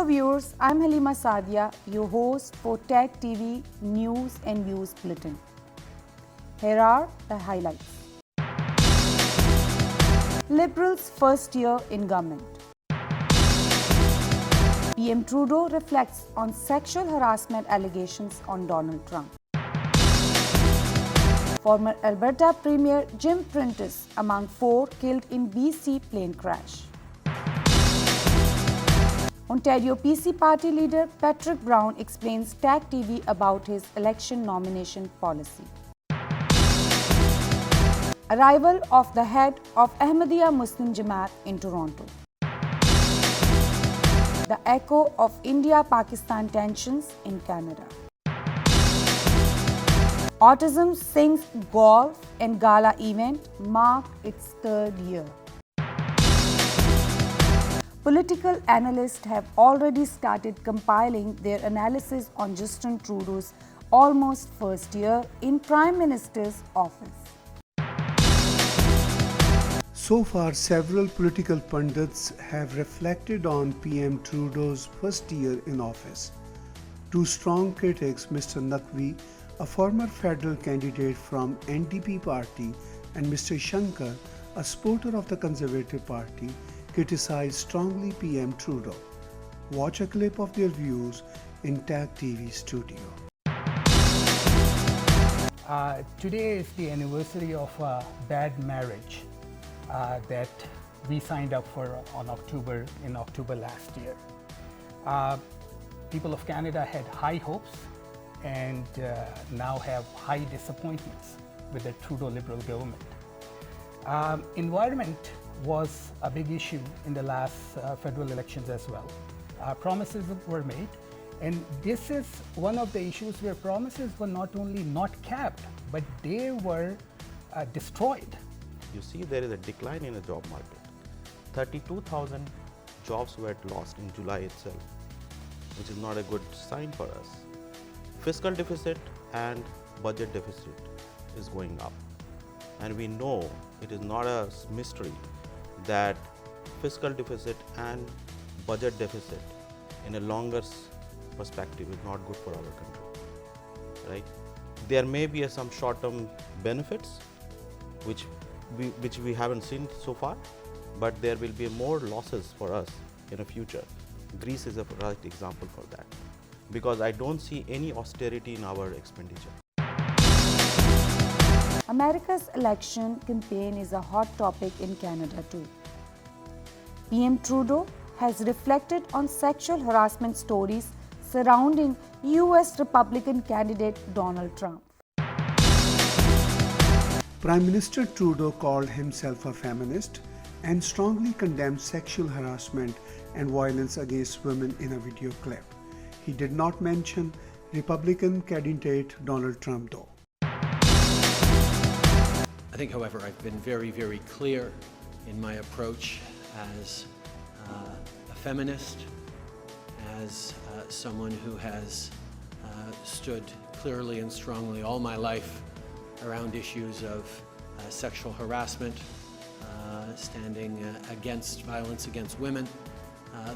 Hello viewers, I'm Halima Sadia, your host for Tech TV News and Views Bulletin. Here are the highlights. Liberals' first year in government. PM Trudeau reflects on sexual harassment allegations on Donald Trump. Former Alberta Premier Jim Prentice among 4 killed in BC plane crash. Ontario PC party leader Patrick Brown explains Tag TV about his election nomination policy. Arrival of the head of Ahmadiyya Muslim Jamaat in Toronto. The echo of India-Pakistan tensions in Canada. Autism Sings Golf and Gala event marked its 3rd year. Political analysts have already started compiling their analysis on Justin Trudeau's almost first year in Prime Minister's office. So far, several political pundits have reflected on PM Trudeau's first year in office. Two strong critics, Mr. Naqvi, a former federal candidate from NDP party, and Mr. Shankar, a supporter of the Conservative Party, criticized strongly PM Trudeau. Watch a clip of their views in Tag TV studio. Today is the anniversary of a bad marriage that we signed up for in October last year. People of Canada had high hopes and now have high disappointments with the Trudeau Liberal government. Environment was a big issue in the last federal elections as well. Promises were made, and this is one of the issues where promises were not only not kept, but they were destroyed. You see there is a decline in the job market. 32,000 jobs were lost in July itself, which is not a good sign for us. Fiscal deficit and budget deficit is going up. And we know it is not a mystery that fiscal deficit and budget deficit in a longer perspective is not good for our country, right? There may be some short-term benefits which we haven't seen so far, but there will be more losses for us in the future. Greece is a right example for that, because I don't see any austerity in our expenditure. America's election campaign is a hot topic in Canada too. PM Trudeau has reflected on sexual harassment stories surrounding US Republican candidate Donald Trump. Prime Minister Trudeau called himself a feminist and strongly condemned sexual harassment and violence against women in a video clip. He did not mention Republican candidate Donald Trump though. I think, however, I've been very, very clear in my approach as a feminist, as someone who has stood clearly and strongly all my life around issues of sexual harassment, standing against violence against women,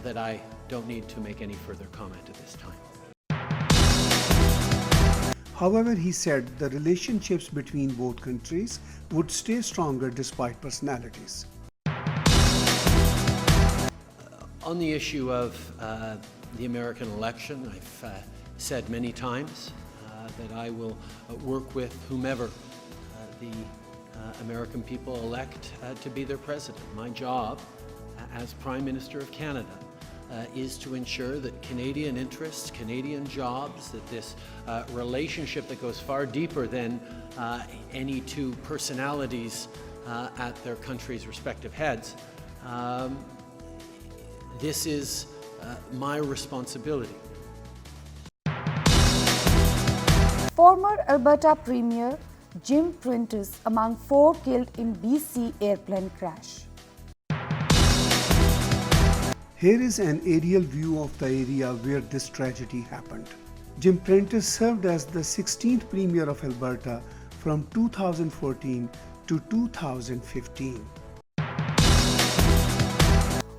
that I don't need to make any further comment at this time. However, he said the relationships between both countries would stay stronger despite personalities. On the issue of the American election, I've said many times that I will work with whomever the American people elect to be their president. My job as Prime Minister of Canada is to ensure that Canadian interests, Canadian jobs, that this relationship that goes far deeper than any two personalities at their country's respective heads, this is my responsibility. Former Alberta Premier Jim Prentice among 4 killed in BC airplane crash. Here is an aerial view of the area where this tragedy happened. Jim Prentice served as the 16th Premier of Alberta from 2014 to 2015.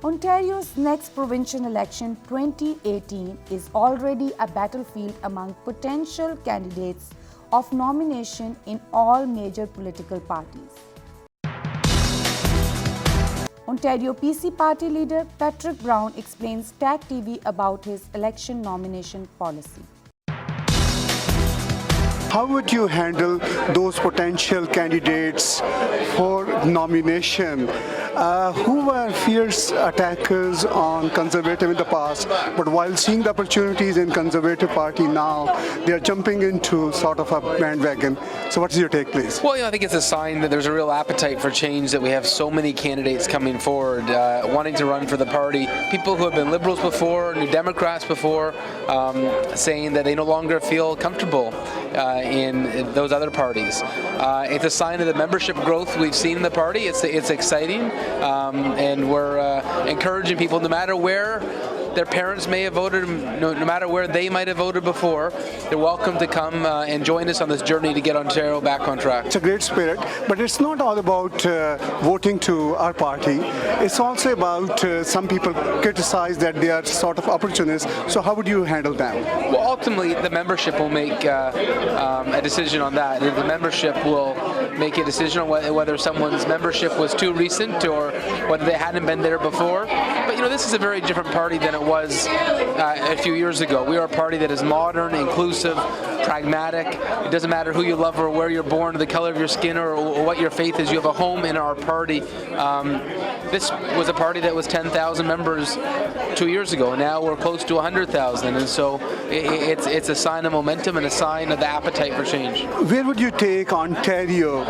Ontario's next provincial election 2018 is already a battlefield among potential candidates of nomination in all major political parties. Ontario PC party leader Patrick Brown explains TAC TV about his election nomination policy. How would you handle those potential candidates for nomination who were fierce attackers on Conservative in the past, but while seeing the opportunities in Conservative Party now, they are jumping into sort of a bandwagon. So what's your take, please? Well, I think it's a sign that there's a real appetite for change, that we have so many candidates coming forward, wanting to run for the party. People who have been Liberals before, New Democrats before, saying that they no longer feel comfortable in those other parties. It's a sign of the membership growth we've seen in the party. It's exciting, and we're encouraging people, no matter where their parents may have voted, no matter where they might have voted before, they're welcome to come and join us on this journey to get Ontario back on track. It's a great spirit, but it's not all about voting to our party. It's also about some people criticize that they are sort of opportunists. So how would you handle them? Well, ultimately, the membership will make a decision on that. The membership will make a decision on whether someone's membership was too recent or whether they hadn't been there before. But this is a very different party than it was a few years ago. We are a party that is modern, inclusive, pragmatic. It doesn't matter who you love or where you're born, or the color of your skin, or what your faith is. You have a home in our party. This was a party that was 10,000 members 2 years ago. Now we're close to 100,000, and so it's a sign of momentum and a sign of the appetite for change. Where would you take Ontario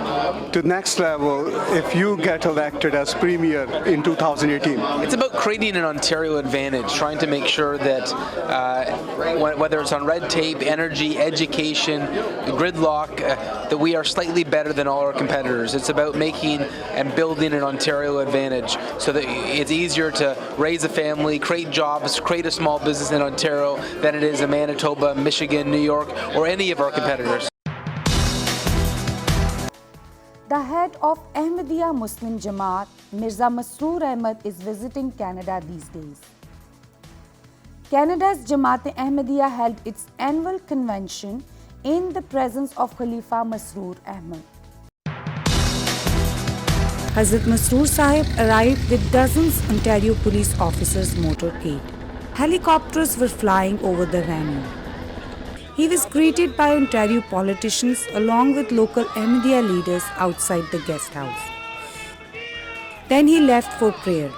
to the next level if you get elected as Premier in 2018? It's about creating an Ontario advantage, trying to make sure that whether it's on red tape, energy, education, gridlock, that we are slightly better than all our competitors. It's about making and building an Ontario advantage so that it's easier to raise a family, create jobs, create a small business in Ontario than it is in Manitoba, Michigan, New York, or any of our competitors. The head of Ahmadiyya Muslim Jamaat, Mirza Masroor Ahmad, is visiting Canada these days. Canada's Jamaat-e-Ahmadiyya held its annual convention in the presence of Khalifa Masroor Ahmad. Hazrat Masroor Sahib arrived with dozens Ontario police officers' motorcade. Helicopters were flying over the venue. He was greeted by Ontario politicians along with local Ahmadiyya leaders outside the guest house. Then he left for prayer.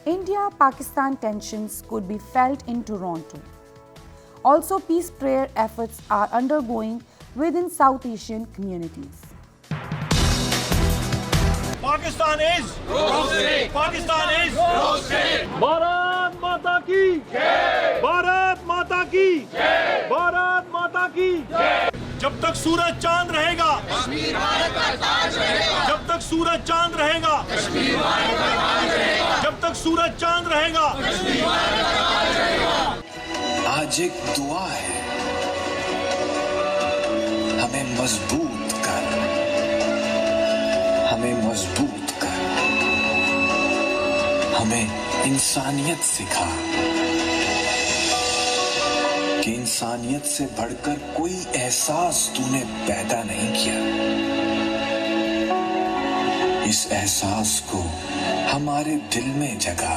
India-Pakistan tensions could be felt in Toronto. Also, peace prayer efforts are undergoing within South Asian communities. Pakistan is roasted. Pakistan is roasted. Bharat Mata ki Jai. Bharat Mata ki Jai. Bharat Mata ki Jai. जब तक सूरज चांद रहेगा कश्मीर भारत का ताज रहेगा. जब तक सूरज चांद रहेगा कश्मीर भारत का ताज रहेगा. जब तक सूरज चांद रहेगा कश्मीर भारत का ताज रहेगा. आज एक दुआ है, हमें मजबूत कर, हमें मजबूत कर, हमें इंसानियत सिखा कि इंसानियत से बढ़कर कोई एहसास तूने पैदा नहीं किया. इस एहसास को हमारे दिल में जगा.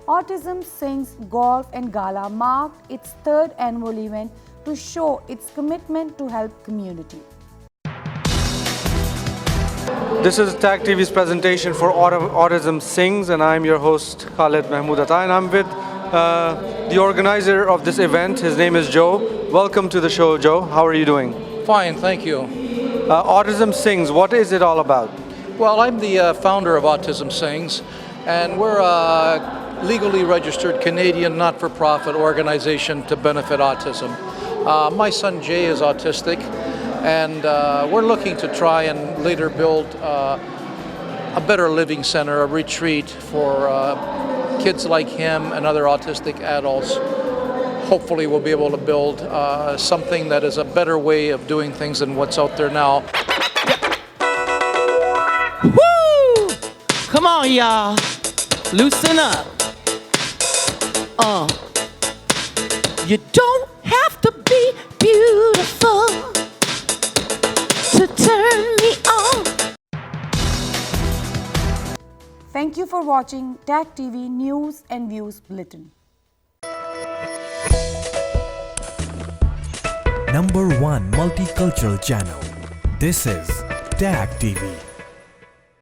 Autism Sings Golf and Gala marked its third annual event to show its commitment to help community. This is TAC TV's presentation for Autism Sings, and I'm your host Khalid Mahmood Atta, and I'm with the organizer of this event. His name is Joe. Welcome to the show, Joe. How are you doing? Fine, thank you. Autism Sings, what is it all about? Well, I'm the founder of Autism Sings, and we're a legally registered Canadian not-for-profit organization to benefit autism. My son Jay is autistic, and we're looking to try and later build a better living center, a retreat for kids like him and other autistic adults. Hopefully we'll be able to build something that is a better way of doing things than what's out there now. Woo! Come on, y'all. Loosen up. You don't have to be beautiful to turn me on. Thank you for watching TAG TV News and Views Bulletin. #1 multicultural channel. This is TAG TV.